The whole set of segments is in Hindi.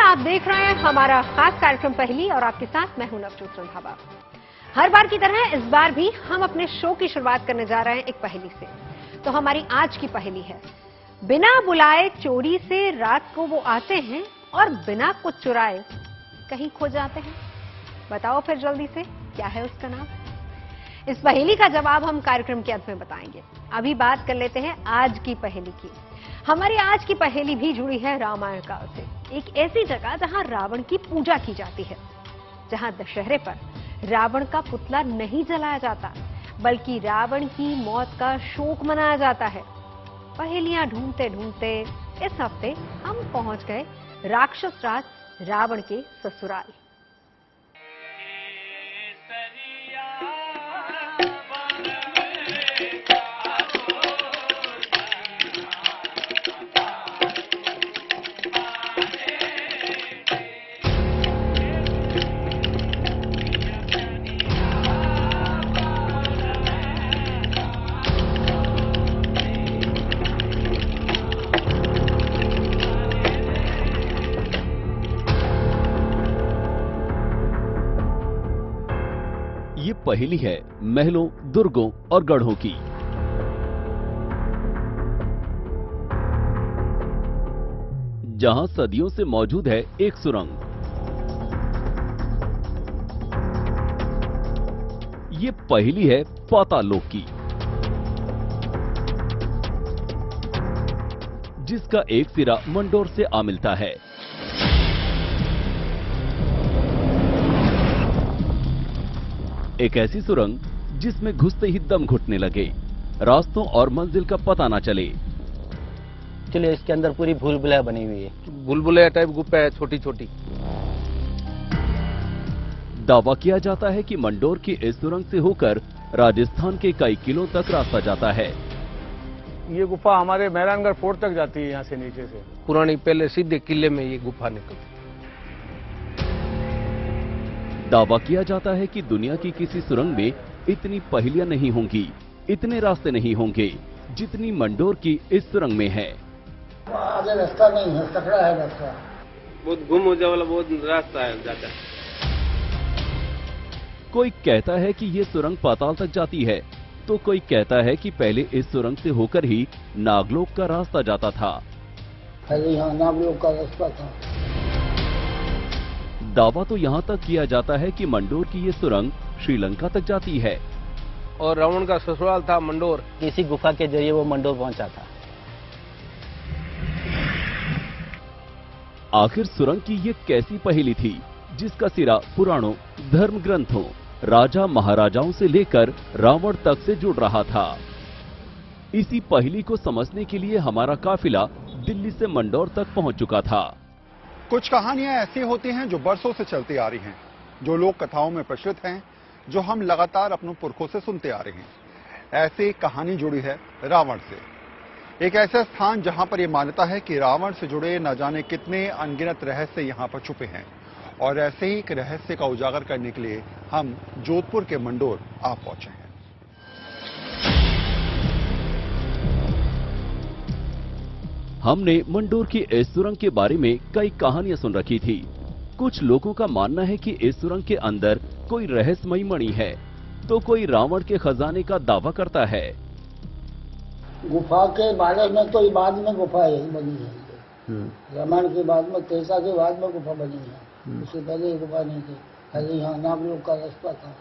आप देख रहे हैं हमारा खास कार्यक्रम पहेली और आपके साथ मैं हूं नवजोत रंधावा। हर बार की तरह इस बार भी हम अपने शो की शुरुआत करने जा रहे हैं एक पहेली से। तो हमारी आज की पहेली है, बिना बुलाए चोरी से रात को वो आते हैं और बिना कुछ चुराए कहीं खो जाते हैं। बताओ फिर जल्दी से, क्या है उसका नाम? इस पहेली का जवाब हम कार्यक्रम के अंत में बताएंगे। अभी बात कर लेते हैं आज की पहेली की। हमारी आज की पहेली भी जुड़ी है रामायण काल से, एक ऐसी जगह जहां रावण की पूजा की जाती है, जहां दशहरे पर रावण का पुतला नहीं जलाया जाता बल्कि रावण की मौत का शोक मनाया जाता है। पहेलियां ढूंढते ढूंढते इस हफ्ते हम पहुंच गए राक्षस राज रावण के ससुराल। ये पहेली है महलों, दुर्गों और गढ़ों की। जहां सदियों से मौजूद है एक सुरंग। ये पहेली है पाताल लोक की, जिसका एक सिरा मंडोर से आ मिलता है। एक ऐसी सुरंग जिसमें घुसते ही दम घुटने लगे, रास्तों और मंजिल का पता ना चले। चलिए, इसके अंदर पूरी भूल भुलैया बनी हुई है। भूल-भुलैया टाइप गुफा है, छोटी छोटी। दावा किया जाता है कि मंडोर की इस सुरंग से होकर राजस्थान के कई किलो तक रास्ता जाता है। ये गुफा हमारे मेहरानगढ़ फोर्ट तक जाती है, यहाँ से नीचे से। पुरानी पहले सीधे किले में ये गुफा निकलती। दावा किया जाता है कि दुनिया की किसी सुरंग में इतनी पहेलियां नहीं होंगी, इतने रास्ते नहीं होंगे जितनी मंडोर की इस सुरंग में है। आगे रास्ता नहीं है, सकड़ा है रास्ता। बहुत गुम हो जाने वाला बहुत रास्ता है ज्यादा। कोई कहता है कि ये सुरंग पाताल तक जाती है, तो कोई कहता है कि पहले इस सुरंग से होकर ही नागलोक का रास्ता जाता था। यहाँ नागलोक का रास्ता था। दावा तो यहाँ तक किया जाता है कि मंडोर की ये सुरंग श्रीलंका तक जाती है। और रावण का ससुराल था मंडोर। इसी गुफा के जरिए वो मंडोर पहुंचा था। आखिर सुरंग की ये कैसी पहेली थी जिसका सिरा पुराणों, धर्म ग्रंथों, राजा महाराजाओं से लेकर रावण तक से जुड़ रहा था। इसी पहेली को समझने के लिए हमारा काफिला दिल्ली से मंडोर तक पहुंच चुका था। कुछ कहानियां ऐसी होती हैं जो बरसों से चलती आ रही हैं, जो लोक कथाओं में प्रचलित हैं, जो हम लगातार अपनों पुरखों से सुनते आ रहे हैं। ऐसी कहानी जुड़ी है रावण से, एक ऐसा स्थान जहां पर यह मान्यता है कि रावण से जुड़े न जाने कितने अनगिनत रहस्य यहां पर छुपे हैं। और ऐसे ही एक रहस्य का उजागर करने के लिए हम जोधपुर के मंडोर आ पहुंचे हैं। हमने मंडोर की इस सुरंग के बारे में कई कहानियां सुन रखी थी। कुछ लोगों का मानना है कि इस सुरंग के अंदर कोई रहस्यमयी मणि है, तो कोई रावण के खजाने का दावा करता है। गुफा के बारे में तो बाद में गुफा यही बनी है। रामायण के बाद में, तेसा के बाद में गुफा बनी है। उससे पहले ये गुफा नहीं थी। खाली यहाँ नागलोक का रास्ता था।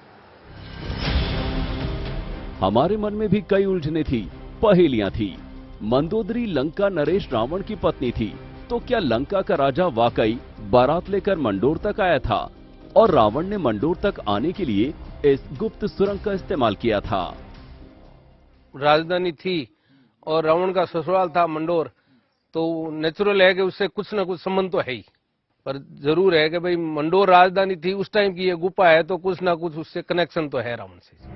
हमारे मन में भी कई उलझने थी, पहेलियां थी। मंदोदरी लंका नरेश रावण की पत्नी थी, तो क्या लंका का राजा वाकई बारात लेकर मंडोर तक आया था और रावण ने मंडोर तक आने के लिए इस गुप्त सुरंग का इस्तेमाल किया था? राजधानी थी और रावण का ससुराल था मंडोर, तो नेचुरल है कि उससे कुछ न कुछ संबंध तो है ही। पर जरूर है कि भाई मंडोर राजधानी थी उस टाइम की, ये गुफा है तो कुछ ना कुछ उससे कनेक्शन तो है रावण से।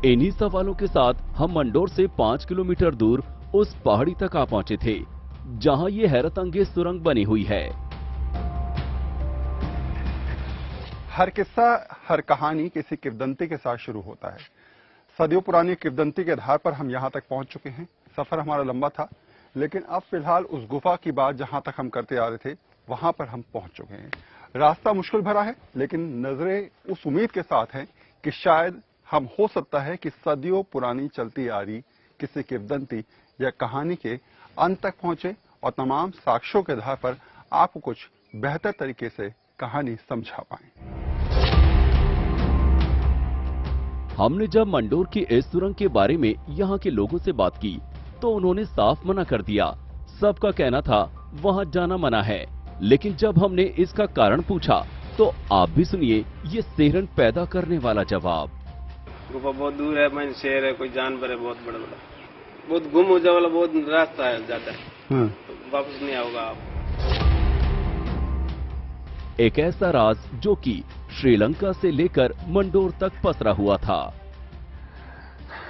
इन्हीं सवालों के साथ हम मंडोर से 5 किलोमीटर दूर उस पहाड़ी तक आ पहुंचे थे, जहां ये हैरत अंगेज सुरंग बनी हुई है। हर किस्सा, हर कहानी किसी किंवदंती के साथ शुरू होता है। सदियों पुरानी किंवदंती के आधार पर हम यहां तक पहुंच चुके हैं। सफर हमारा लंबा था, लेकिन अब फिलहाल उस गुफा की बात जहां तक हम करते आ रहे थे वहां पर हम पहुंच चुके हैं। रास्ता मुश्किल भरा है, लेकिन नजरें उस उम्मीद के साथ हैं कि शायद हम हो सकता है कि सदियों पुरानी चलती आ रही किसी किंवदंती या कहानी के अंत तक पहुंचे और तमाम साक्ष्यों के आधार पर आपको कुछ बेहतर तरीके से कहानी समझा पाएं। हमने जब मंडोर की इस सुरंग के बारे में यहाँ के लोगों से बात की तो उन्होंने साफ मना कर दिया। सबका कहना था वहाँ जाना मना है, लेकिन जब हमने इसका कारण पूछा तो आप भी सुनिए ये सिहरन पैदा करने वाला जवाब। गुफा बहुत दूर है, मैं शेर है, कोई जानवर है बहुत बड़ा बड़ा, बहुत गुम हो जाने वाला बहुत रास्ता है जाता है, तो वापस नहीं आओगा आप। एक ऐसा राज जो कि श्रीलंका से लेकर मंडोर तक पसरा हुआ था।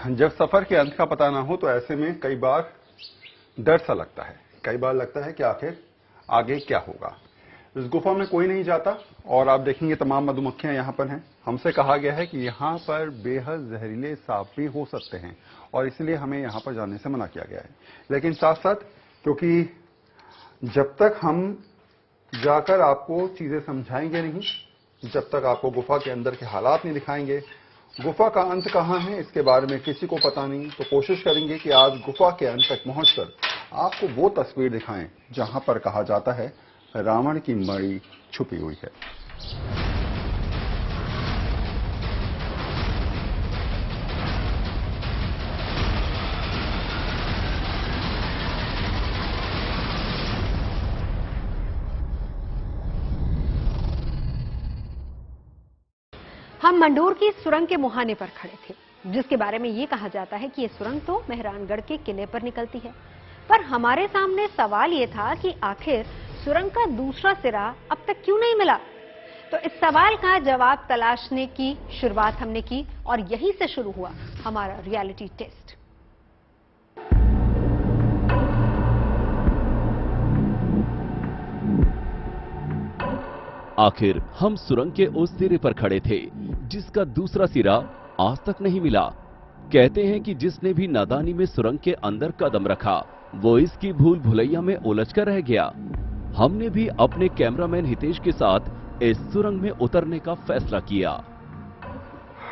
जब सफर के अंत का पता ना हो तो ऐसे में कई बार डर सा लगता है, कई बार लगता है कि आखिर आगे क्या होगा। इस गुफा में कोई नहीं जाता और आप देखेंगे तमाम मधुमक्खियां यहाँ पर हैं। हमसे कहा गया है कि यहाँ पर बेहद जहरीले सांप भी हो सकते हैं और इसलिए हमें यहाँ पर जाने से मना किया गया है। लेकिन साथ साथ क्योंकि जब तक हम जाकर आपको चीजें समझाएंगे नहीं, जब तक आपको गुफा के अंदर के हालात नहीं दिखाएंगे, गुफा का अंत कहाँ है इसके बारे में किसी को पता नहीं, तो कोशिश करेंगे कि आज गुफा के अंत तक पहुंचकर आपको वो तस्वीर दिखाएं जहां पर कहा जाता है रावण की मणि छुपी हुई है। हम मंडोर की सुरंग के मुहाने पर खड़े थे, जिसके बारे में ये कहा जाता है कि ये सुरंग तो मेहरानगढ़ के किले पर निकलती है। पर हमारे सामने सवाल ये था कि आखिर सुरंग का दूसरा सिरा अब तक क्यों नहीं मिला। तो इस सवाल का जवाब तलाशने की शुरुआत हमने की और यहीं से शुरू हुआ हमारा रियलिटी टेस्ट। आखिर हम सुरंग के उस सिरे पर खड़े थे जिसका दूसरा सिरा आज तक नहीं मिला। कहते हैं कि जिसने भी नादानी में सुरंग के अंदर कदम रखा वो इसकी भूल भुलैया में उलझकर रह गया। हमने भी अपने कैमरामैन हितेश के साथ इस सुरंग में उतरने का फैसला किया।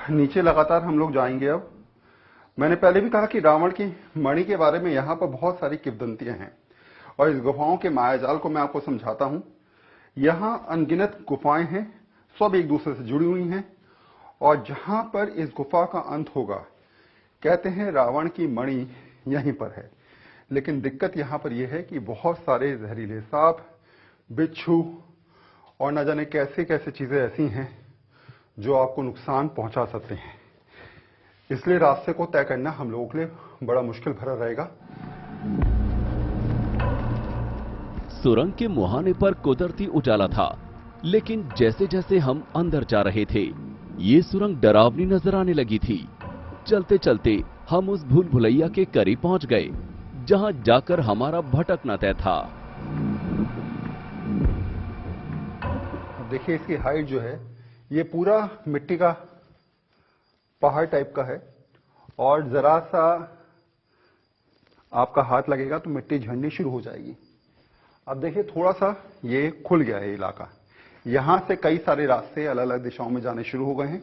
नीचे लगातार हम लोग जाएंगे। अब मैंने पहले भी कहा कि रावण की मणि के बारे में यहाँ पर बहुत सारी किंवदंतियां हैं और इस गुफाओं के मायाजाल को मैं आपको समझाता हूँ। यहाँ अनगिनत गुफाएं हैं, सब एक दूसरे से जुड़ी हुई हैं और जहां पर इस गुफा का अंत होगा कहते हैं रावण की मणि यहीं पर है। लेकिन दिक्कत यहाँ पर यह है कि बहुत सारे जहरीले सांप, बिच्छू और न जाने कैसे कैसे चीजें ऐसी हैं जो आपको नुकसान पहुंचा सकते हैं। इसलिए रास्ते को तय करना हम लोगों के लिए बड़ा मुश्किल भरा रहेगा। सुरंग के मुहाने पर कुदरती उजाला था, लेकिन जैसे जैसे हम अंदर जा रहे थे ये सुरंग डरावनी नजर आने लगी थी। चलते चलते हम उस भूल भुलैया के करीब पहुंच गए जहां जाकर हमारा भटकना तय था। देखिए इसकी हाइट जो है ये पूरा मिट्टी का पहाड़ टाइप का है और जरा सा आपका हाथ लगेगा तो मिट्टी झड़नी शुरू हो जाएगी। अब देखिए थोड़ा सा ये खुल गया है इलाका। यहां से कई सारे रास्ते अलग अलग दिशाओं में जाने शुरू हो गए हैं।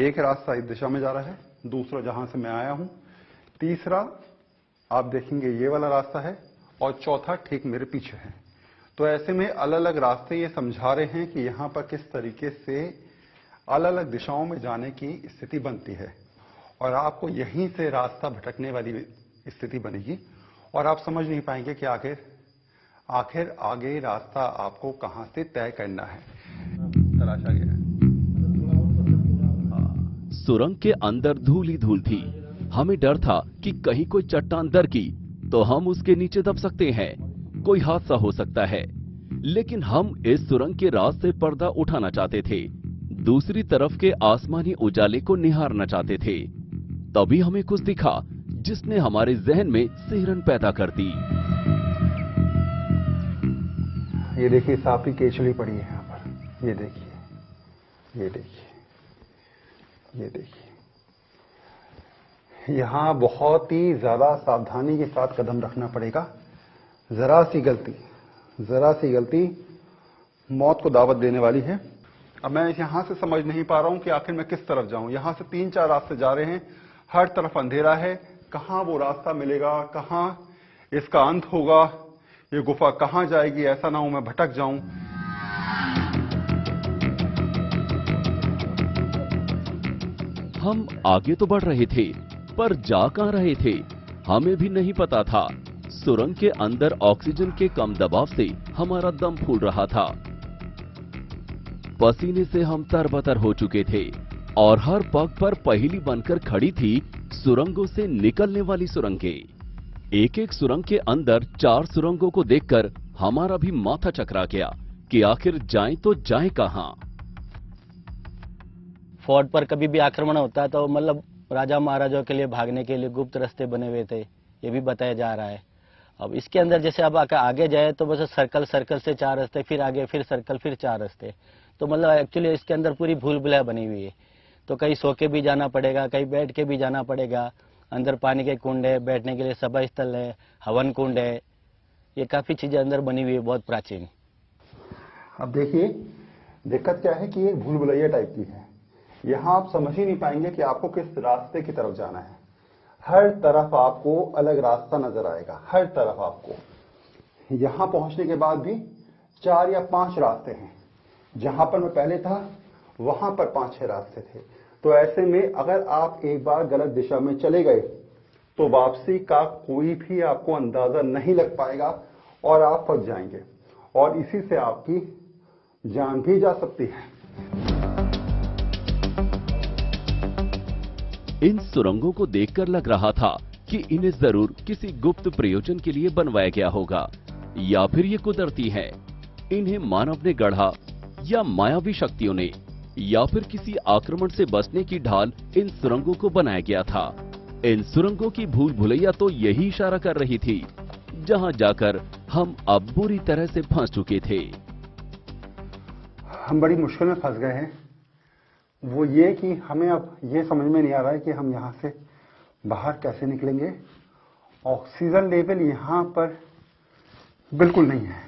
एक रास्ता इस दिशा में जा रहा है, दूसरा जहां से मैं आया हूं, तीसरा आप देखेंगे ये वाला रास्ता है और चौथा ठीक मेरे पीछे है। तो ऐसे में अलग अलग रास्ते ये समझा रहे हैं कि यहां पर किस तरीके से अलग अलग दिशाओं में जाने की स्थिति बनती है और आपको यहीं से रास्ता भटकने वाली स्थिति बनेगी और आप समझ नहीं पाएंगे कि आखिर आगे रास्ता आपको कहां से तय करना है। तलाशा गया है। सुरंग के अंदर धूल ही धूल थी। हमें डर था कि कहीं कोई चट्टान दरकी तो हम उसके नीचे दब सकते हैं, कोई हादसा हो सकता है। लेकिन हम इस सुरंग के राज से पर्दा उठाना चाहते थे, दूसरी तरफ के आसमानी उजाले को निहारना चाहते थे। तभी हमें कुछ दिखा जिसने हमारे जहन में सिहरन पैदा कर दी। ये देखिए सांप की केचुली पड़ी है यहाँ पर। ये देखिए, ये देखिए, ये देखिए। यहाँ बहुत ही ज्यादा सावधानी के साथ कदम रखना पड़ेगा जरा सी गलती मौत को दावत देने वाली है। अब मैं यहां से समझ नहीं पा रहा हूं कि आखिर मैं किस तरफ जाऊं। यहां से 3-4 रास्ते जा रहे हैं, हर तरफ अंधेरा है। कहां वो रास्ता मिलेगा, कहां इसका अंत होगा, ये गुफा कहां जाएगी, ऐसा ना हो मैं भटक जाऊं। हम आगे तो बढ़ रहे थे, पर जा कहां रहे थे हमें भी नहीं पता था। सुरंग के अंदर ऑक्सीजन के कम दबाव से हमारा दम फूल रहा था। पसीने से हम तरबतर हो चुके थे और हर पग पर पहेली बनकर खड़ी थी सुरंगों से निकलने वाली सुरंगें। एक एक सुरंग के अंदर 4 सुरंगों को देखकर हमारा भी माथा चकरा गया कि आखिर जाएं तो जाएं कहां। फोर्ट पर कभी भी आक्रमण होता है तो मतलब राजा महाराजाओं के लिए भागने के लिए गुप्त रास्ते बने हुए थे, ये भी बताया जा रहा है। अब इसके अंदर जैसे अब आगे जाए तो बस सर्कल से 4 रास्ते, फिर आगे फिर सर्कल, फिर 4 रास्ते। तो मतलब एक्चुअली इसके अंदर पूरी भूल भुलैया बनी हुई है। तो कहीं सो के भी जाना पड़ेगा, कहीं बैठ के भी जाना पड़ेगा। अंदर पानी के कुंड है, बैठने के लिए सभा स्थल है, हवन कुंड है, ये काफी चीजें अंदर बनी हुई है, बहुत प्राचीन। अब देखिए दिक्कत क्या है कि ये भूल भुलैया टाइप की है। यहाँ आप समझ ही नहीं पाएंगे कि आपको किस रास्ते की तरफ जाना है। हर तरफ आपको अलग रास्ता नजर आएगा, हर तरफ आपको। यहाँ पहुंचने के बाद भी 4 या 5 रास्ते हैं। जहां पर मैं पहले था वहां पर 5-6 रास्ते थे। तो ऐसे में अगर आप एक बार गलत दिशा में चले गए तो वापसी का कोई भी आपको अंदाजा नहीं लग पाएगा और आप फंस जाएंगे और इसी से आपकी जान भी जा सकती है। इन सुरंगों को देखकर लग रहा था कि इन्हें जरूर किसी गुप्त प्रयोजन के लिए बनवाया गया होगा या फिर ये कुदरती है। इन्हें मानव ने गढ़ा या मायावी शक्तियों ने या फिर किसी आक्रमण से बचने की ढाल इन सुरंगों को बनाया गया था। इन सुरंगों की भूल भुलैया तो यही इशारा कर रही थी जहां जाकर हम अब बुरी तरह से फंस चुके थे। हम बड़ी मुश्किल में फंस गए हैं। वो ये कि हमें अब ये समझ में नहीं आ रहा है कि हम यहाँ से बाहर कैसे निकलेंगे। ऑक्सीजन लेवल यहाँ पर बिल्कुल नहीं है,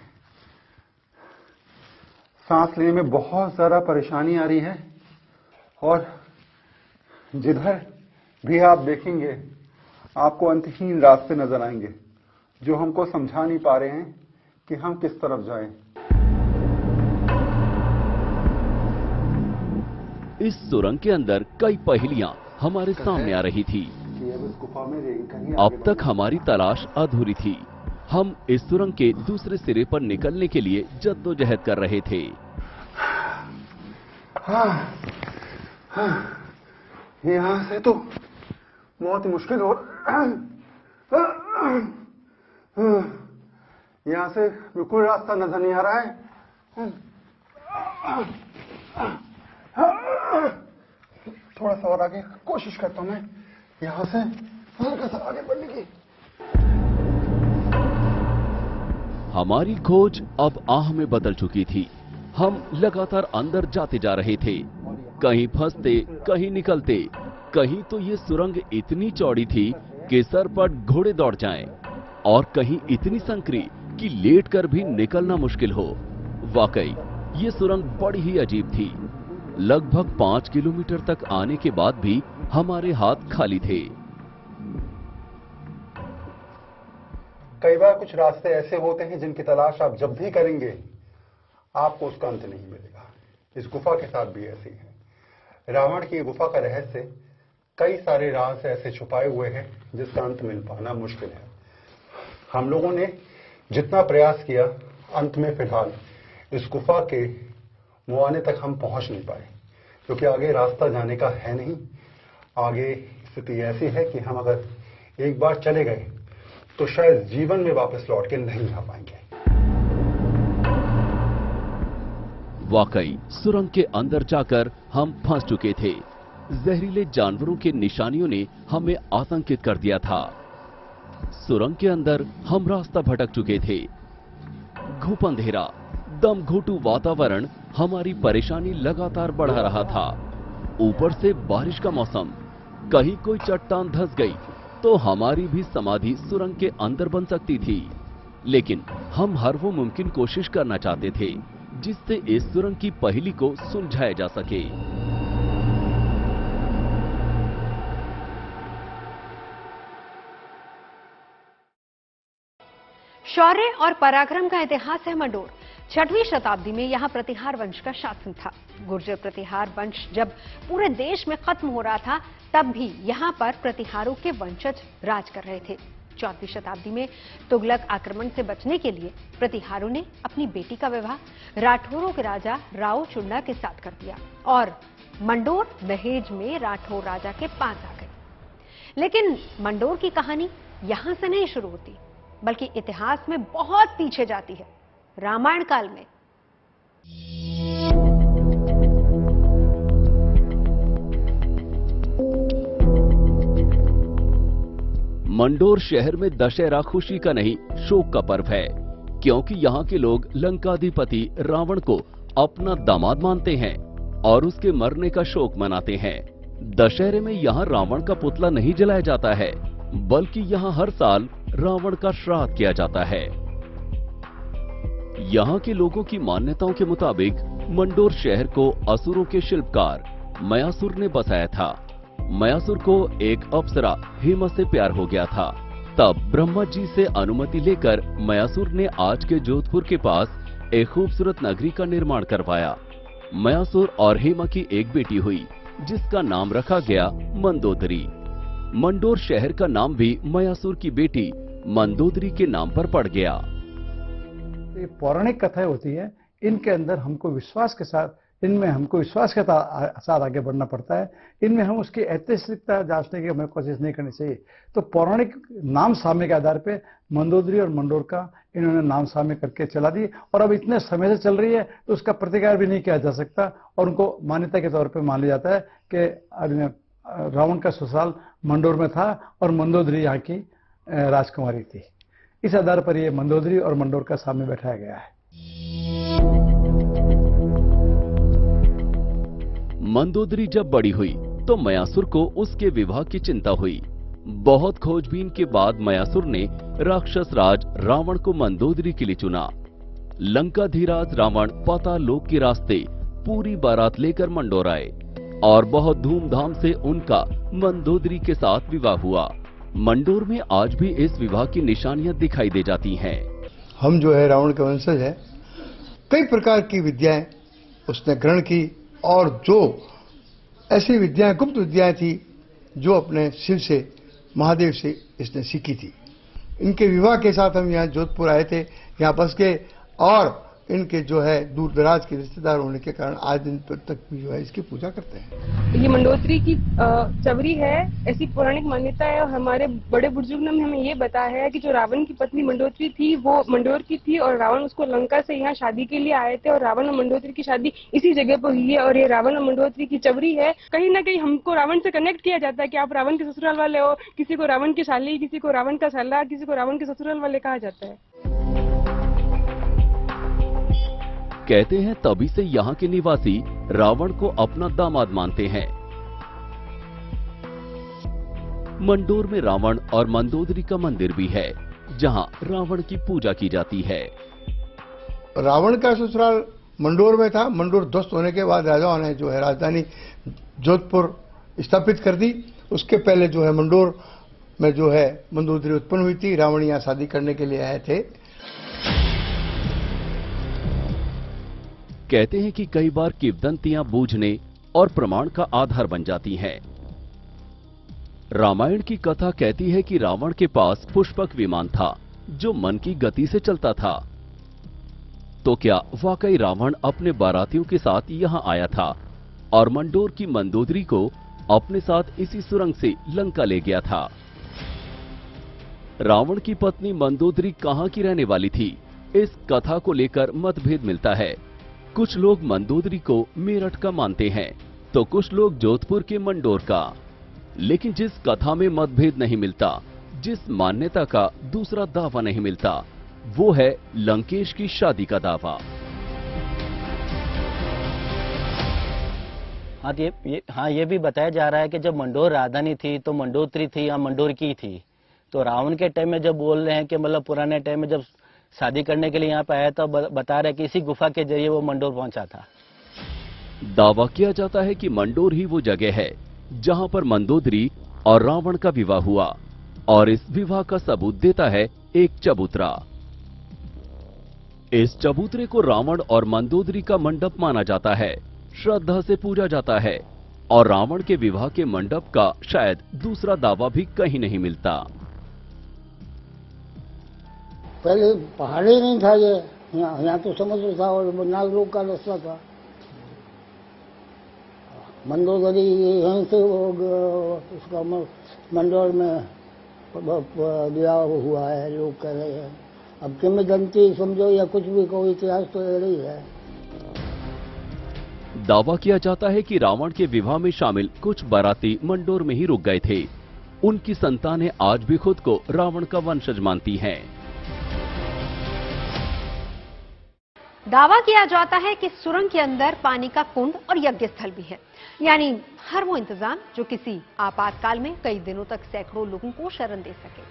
सांस लेने में बहुत ज्यादा परेशानी आ रही है और जिधर भी आप देखेंगे आपको अंतहीन रास्ते नजर आएंगे जो हमको समझा नहीं पा रहे हैं कि हम किस तरफ जाएं। इस सुरंग के अंदर कई पहेलियां हमारे सामने आ रही थी। अब तक हमारी तलाश अधूरी थी। हम इस सुरंग के दूसरे सिरे पर निकलने के लिए जद्दोजहद कर रहे थे। यहाँ से तो बहुत मुश्किल हो, यहाँ से बिल्कुल रास्ता नजर नहीं आ रहा है। थोड़ा सा और आगे कोशिश करता हूं मैं यहाँ से हल्का सा आगे बढ़ने की। हमारी खोज अब आह में बदल चुकी थी। हम लगातार अंदर जाते जा रहे थे, कहीं फंसते कहीं निकलते। कहीं तो ये सुरंग इतनी चौड़ी थी कि सर पर घोड़े दौड़ जाएं, और कहीं इतनी संकरी कि लेटकर भी निकलना मुश्किल हो। वाकई ये सुरंग बड़ी ही अजीब थी। लगभग 5 किलोमीटर तक आने के बाद भी हमारे हाथ खाली थे। कई बार कुछ रास्ते ऐसे होते हैं जिनकी तलाश आप जब भी करेंगे आपको उसका अंत नहीं मिलेगा। इस गुफा के साथ भी ऐसी है। रावण की गुफा का रहस्य कई सारे राज ऐसे छुपाए हुए हैं जिसका अंत मिल पाना मुश्किल है। हम लोगों ने जितना प्रयास किया, अंत में फिलहाल इस गुफा के मुआने तक हम पहुंच नहीं पाए, क्योंकि आगे रास्ता जाने का है नहीं। आगे स्थिति ऐसी है कि हम अगर एक बार चले गए तो शायद जीवन में वापस लौट के नहीं आ पाएंगे। वाकई सुरंग के अंदर जाकर हम फंस चुके थे। जहरीले जानवरों के निशानियों ने हमें आतंकित कर दिया था। सुरंग के अंदर हम रास्ता भटक चुके थे। घुप अंधेरा, दम घोटू वातावरण हमारी परेशानी लगातार बढ़ा रहा था। ऊपर से बारिश का मौसम, कहीं कोई चट्टान धंस गई तो हमारी भी समाधि सुरंग के अंदर बन सकती थी। लेकिन हम हर वो मुमकिन कोशिश करना चाहते थे जिससे इस सुरंग की पहेली को सुलझाया जा सके। शौर्य और पराक्रम का इतिहास है मंडोर। 6वीं शताब्दी में यहां प्रतिहार वंश का शासन था। गुर्जर प्रतिहार वंश जब पूरे देश में खत्म हो रहा था, तब भी यहां पर प्रतिहारों के वंशज राज कर रहे थे। 4वीं शताब्दी में तुगलक आक्रमण से बचने के लिए प्रतिहारों ने अपनी बेटी का विवाह राठौरों के राजा राव चुंडा के साथ कर दिया और मंडोर दहेज में राठौर राजा के पास आ गए। लेकिन मंडोर की कहानी यहां से नहीं शुरू होती, बल्कि इतिहास में बहुत पीछे जाती है, रामायण काल में। मंडोर शहर में दशहरा खुशी का नहीं, शोक का पर्व है, क्योंकि यहाँ के लोग लंकाधिपति रावण को अपना दामाद मानते हैं और उसके मरने का शोक मनाते हैं। दशहरे में यहाँ रावण का पुतला नहीं जलाया जाता है, बल्कि यहाँ हर साल रावण का श्राद्ध किया जाता है। यहाँ के लोगों की मान्यताओं के मुताबिक मंडोर शहर को असुरों के शिल्पकार मयासुर ने बसाया था। मयासुर को एक अप्सरा हेमा से प्यार हो गया था। तब ब्रह्मा जी से अनुमति लेकर मयासुर ने आज के जोधपुर के पास एक खूबसूरत नगरी का निर्माण करवाया। मयासुर और हेमा की एक बेटी हुई, जिसका नाम रखा गया मंदोदरी। मंडोर शहर का नाम भी मयासुर की बेटी मंदोदरी के नाम पर पड़ गया। ये पौराणिक कथाएं होती है, इनके अंदर हमको विश्वास के साथ, इनमें हमको विश्वास के साथ आगे बढ़ना पड़ता है। इनमें हम उसकी ऐतिहासिकता जांचने की हमें कोशिश नहीं करनी चाहिए। तो पौराणिक नाम साम्य के आधार पे मंदोदरी और मंडोर का इन्होंने नाम साम्य करके चला दी और अब इतने समय से चल रही है तो उसका प्रतिकार भी नहीं किया जा सकता और उनको मान्यता के तौर पर मान लिया जाता है कि रावण का ससुराल मंडोर में था और मंदोदरी यहाँ की राजकुमारी थी। इस आधार पर यह मंदोदरी और मंडोर का साम्य बैठाया गया है। मंदोदरी जब बड़ी हुई तो मयासुर को उसके विवाह की चिंता हुई। बहुत खोजबीन के बाद मयासुर ने राक्षस राज रावण को मंदोदरी के लिए चुना। लंकाधीराज रावण पाताल लोक के रास्ते पूरी बारात लेकर मंडोर आए और बहुत धूमधाम से उनका मंदोदरी के साथ विवाह हुआ। मंडोर में आज भी इस विवाह की निशानियां दिखाई दे जाती हैं। हम जो है रावण के वंशज है, कई प्रकार की विद्याएं उसने ग्रहण की और जो ऐसी विद्याएं, गुप्त विद्याएं थी जो अपने शिव से, महादेव से इसने सीखी थी। इनके विवाह के साथ हम यहाँ जोधपुर आए थे, यहाँ बस गए और इनके जो है दूर दराज के रिश्तेदार होने के कारण आज दिन तक भी जो है इसकी पूजा करते हैं। ये मंडोदरी की चवरी है, ऐसी पौराणिक मान्यता है और हमारे बड़े बुजुर्गों ने हमें ये बताया है कि जो रावण की पत्नी मंडोदरी थी वो मंडोर की थी और रावण उसको लंका से यहाँ शादी के लिए आए थे और रावण और मंडोदरी की शादी इसी जगह पर हुई है और ये रावण और मंडोदरी की चवरी है। कहीं ना कहीं हमको रावण से कनेक्ट किया जाता है कि आप रावण के ससुराल वाले हो, किसी को रावण की शाली, किसी को रावण का साला, किसी को रावण के ससुराल वाले कहा जाता है। कहते हैं तभी से यहाँ के निवासी रावण को अपना दामाद मानते हैं। मंडोर में रावण और मंदोदरी का मंदिर भी है, जहाँ रावण की पूजा की जाती है। रावण का ससुराल मंडोर में था। मंडोर ध्वस्त होने के बाद राजाओं ने जो है राजधानी जोधपुर स्थापित कर दी। उसके पहले जो है मंडोर में जो है मंदोदरी उत्पन्न हुई थी। रावण यहाँ शादी करने के लिए आए थे। कहते हैं कि कई बार किंवदंतियां बूझने और प्रमाण का आधार बन जाती हैं। रामायण की कथा कहती है कि रावण के पास पुष्पक विमान था जो मन की गति से चलता था। तो क्या वाकई रावण अपने बारातियों के साथ यहां आया था और मंडोर की मंदोदरी को अपने साथ इसी सुरंग से लंका ले गया था? रावण की पत्नी मंदोदरी कहां की रहने वाली थी, इस कथा को लेकर मतभेद मिलता है। कुछ लोग मंदोदरी को मेरठ का मानते हैं तो कुछ लोग जोधपुर के मंडोर का। लेकिन जिस कथा में मतभेद नहीं मिलता, जिस मान्यता का दूसरा दावा नहीं मिलता, वो है लंकेश की शादी का दावा। ये भी बताया जा रहा है कि जब मंडोर राजधानी थी तो मंडोदरी थी या मंडोर की थी। तो रावण के टाइम में जब बोल रहे हैं कि मतलब पुराने टाइम में जब शादी करने के लिए यहाँ पे आया तो बता रहे कि इसी गुफा के जरिए वो मंडोर पहुंचा था। दावा किया जाता है कि मंडोर ही वो जगह है जहां पर मंदोदरी और रावण का विवाह हुआ, और इस विवाह का सबूत देता है एक चबूतरा। इस चबूतरे को रावण और मंदोदरी का मंडप माना जाता है, श्रद्धा से पूजा जाता है, और रावण के विवाह के मंडप का शायद दूसरा दावा भी कहीं नहीं मिलता। पहले पहाड़ ही नहीं था ये, यहाँ तो समुद्र था और नागलोक का रास्ता था। मंदोदरी यहीं से उसका मंडोर में विवाह हुआ है, लोग कह रहे हैं। अब किंवदंती समझो या कुछ भी कहो, इतिहास तो यही है। दावा किया जाता है कि रावण के विवाह में शामिल कुछ बाराती मंडोर में ही रुक गए थे। उनकी संतानें आज भी खुद को रावण का वंशज मानती हैं। दावा किया जाता है कि सुरंग के अंदर पानी का कुंड और यज्ञ स्थल भी है, यानी हर वो इंतजाम जो किसी आपातकाल में कई दिनों तक सैकड़ों लोगों को शरण दे सके।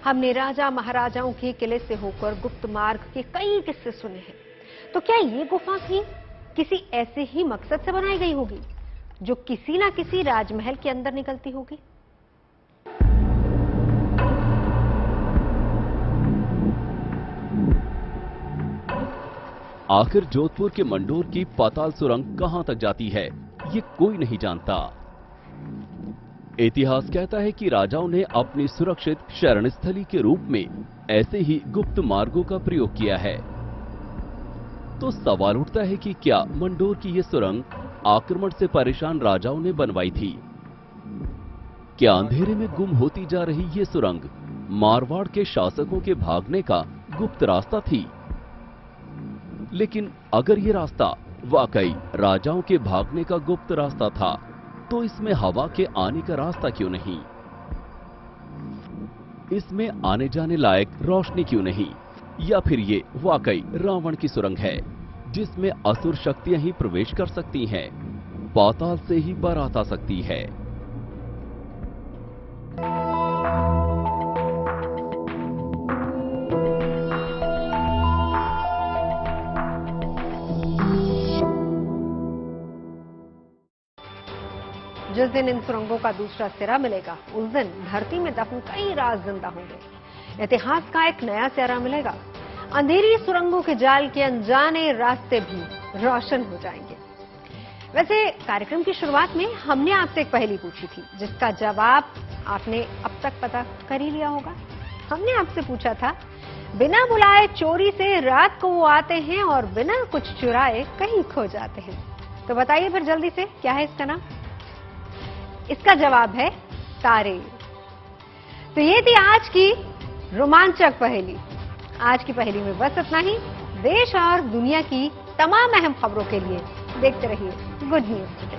हमने राजा महाराजाओं के किले से होकर गुप्त मार्ग के कई किस्से सुने हैं। तो क्या ये गुफा भी किसी ऐसे ही मकसद से बनाई गई होगी जो किसी ना किसी राजमहल के अंदर निकलती होगी? आखिर जोधपुर के मंडोर की पाताल सुरंग कहां तक जाती है, ये कोई नहीं जानता। इतिहास कहता है कि राजाओं ने अपनी सुरक्षित शरणस्थली के रूप में ऐसे ही गुप्त मार्गों का प्रयोग किया है। तो सवाल उठता है कि क्या मंडोर की ये सुरंग आक्रमण से परेशान राजाओं ने बनवाई थी? क्या अंधेरे में गुम होती जा रही ये सुरंग मारवाड़ के शासकों के भागने का गुप्त रास्ता थी? लेकिन अगर ये रास्ता वाकई राजाओं के भागने का गुप्त रास्ता था, तो इसमें हवा के आने का रास्ता क्यों नहीं? इसमें आने जाने लायक रोशनी क्यों नहीं? या फिर ये वाकई रावण की सुरंग है जिसमें असुर शक्तियां ही प्रवेश कर सकती हैं, पाताल से ही बारात आ सकती है? जिस दिन इन सुरंगों का दूसरा सिरा मिलेगा, उस दिन धरती में दफन कई राज जिंदा होंगे। इतिहास का एक नया सिरा मिलेगा। अंधेरी सुरंगों के जाल के अनजाने रास्ते भी रोशन हो जाएंगे। वैसे कार्यक्रम की शुरुआत में हमने आपसे एक पहेली पूछी थी, जिसका जवाब आपने अब तक पता कर ही लिया होगा। हमने आपसे पूछा था, बिना बुलाए चोरी से रात को वो आते हैं और बिना कुछ चुराए कहीं खो जाते हैं। तो बताइए फिर जल्दी से, क्या है इसका नाम? इसका जवाब है तारे। तो ये थी आज की रोमांचक पहेली। आज की पहेली में बस इतना ही। देश और दुनिया की तमाम अहम खबरों के लिए देखते रहिए गुड न्यूज टुडे।